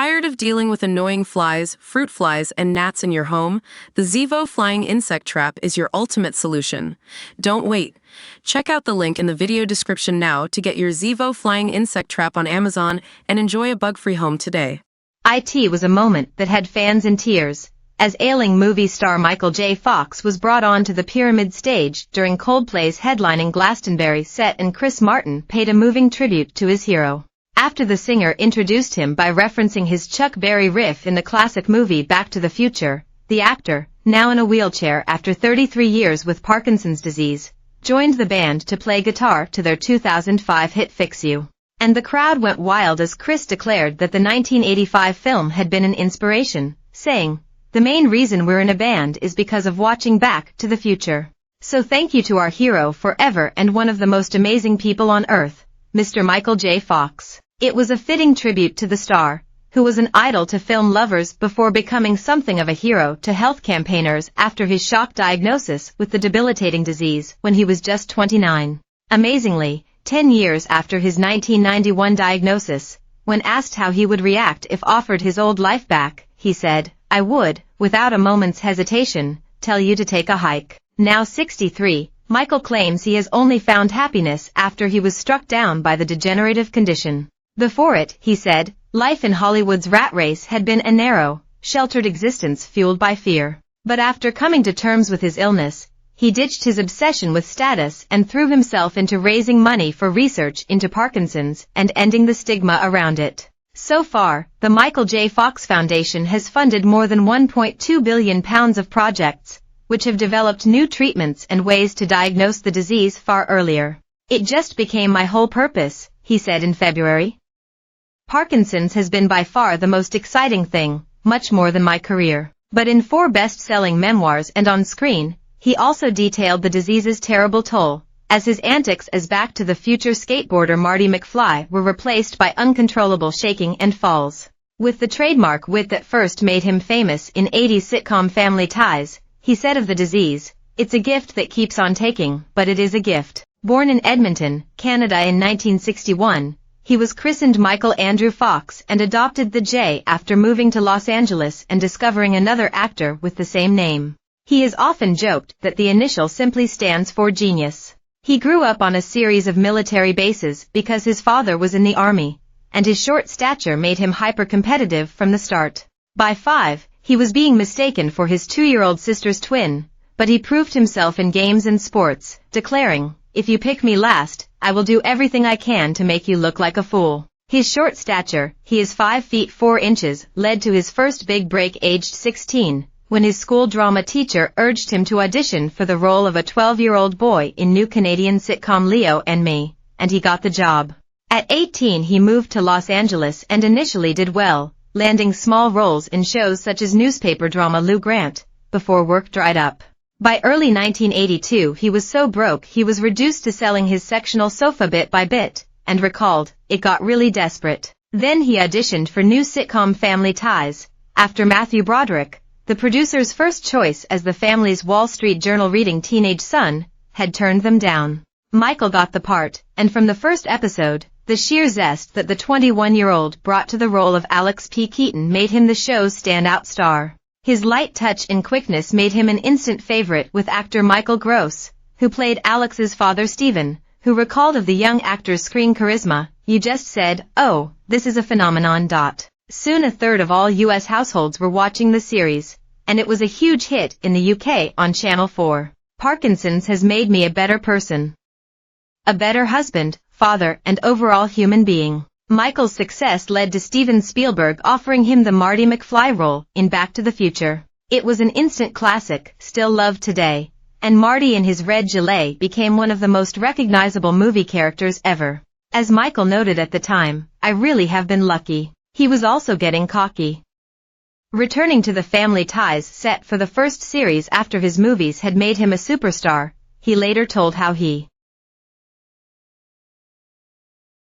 Tired of dealing with annoying flies, fruit flies, and gnats in your home? The Zevo Flying Insect Trap is your ultimate solution. Don't wait. Check out the link in the video description now to get your Zevo Flying Insect Trap on Amazon and enjoy a bug-free home today. It was a moment that had fans in tears, as ailing movie star Michael J. Fox was brought onto the Pyramid stage during Coldplay's headlining Glastonbury set, and Chris Martin paid a moving tribute to his hero. After the singer introduced him by referencing his Chuck Berry riff in the classic movie Back to the Future, the actor, now in a wheelchair after 33 years with Parkinson's disease, joined the band to play guitar to their 2005 hit Fix You. And the crowd went wild as Chris declared that the 1985 film had been an inspiration, saying, "The main reason we're in a band is because of watching Back to the Future. So thank you to our hero forever and one of the most amazing people on earth, Mr. Michael J. Fox." It was a fitting tribute to the star, who was an idol to film lovers before becoming something of a hero to health campaigners after his shock diagnosis with the debilitating disease when he was just 29. Amazingly, 10 years after his 1991 diagnosis, when asked how he would react if offered his old life back, he said, "I would, without a moment's hesitation, tell you to take a hike." Now 63, Michael claims he has only found happiness after he was struck down by the degenerative condition. Before it, he said, life in Hollywood's rat race had been a narrow, sheltered existence fueled by fear. But after coming to terms with his illness, he ditched his obsession with status and threw himself into raising money for research into Parkinson's and ending the stigma around it. So far, the Michael J. Fox Foundation has funded more than £1.2 billion of projects, which have developed new treatments and ways to diagnose the disease far earlier. "It just became my whole purpose," he said in February. "Parkinson's has been by far the most exciting thing, much more than my career." But in 4 best-selling memoirs and on screen, he also detailed the disease's terrible toll, as his antics as Back to the Future skateboarder Marty McFly were replaced by uncontrollable shaking and falls. With the trademark wit that first made him famous in 80s sitcom Family Ties, he said of the disease, "It's a gift that keeps on taking, but it is a gift." Born in Edmonton, Canada in 1961, he was christened Michael Andrew Fox and adopted the J after moving to Los Angeles and discovering another actor with the same name. He has often joked that the initial simply stands for genius. He grew up on a series of military bases because his father was in the army, and his short stature made him hyper-competitive from the start. By 5, he was being mistaken for his 2-year-old sister's twin, but he proved himself in games and sports, declaring, "If you pick me last, I will do everything I can to make you look like a fool." His short stature, he is 5 feet 4 inches, led to his first big break aged 16, when his school drama teacher urged him to audition for the role of a 12-year-old boy in new Canadian sitcom Leo and Me, and he got the job. At 18 he moved to Los Angeles and initially did well, landing small roles in shows such as newspaper drama Lou Grant, before work dried up. By early 1982 he was so broke he was reduced to selling his sectional sofa bit by bit, and recalled, "It got really desperate." Then he auditioned for new sitcom Family Ties, after Matthew Broderick, the producer's first choice as the family's Wall Street Journal reading teenage son, had turned them down. Michael got the part, and from the first episode, the sheer zest that the 21-year-old brought to the role of Alex P. Keaton made him the show's standout star. His light touch and quickness made him an instant favorite with actor Michael Gross, who played Alex's father Stephen, who recalled of the young actor's screen charisma, "You just said, oh, this is a phenomenon." Soon a third of all U.S. households were watching the series, and it was a huge hit in the UK on Channel 4. "Parkinson's has made me a better person. A better husband, father, and overall human being." Michael's success led to Steven Spielberg offering him the Marty McFly role in Back to the Future. It was an instant classic, still loved today, and Marty in his red gilet became one of the most recognizable movie characters ever. As Michael noted at the time, "I really have been lucky." He was also getting cocky. Returning to the Family Ties set for the first series after his movies had made him a superstar, he later told how he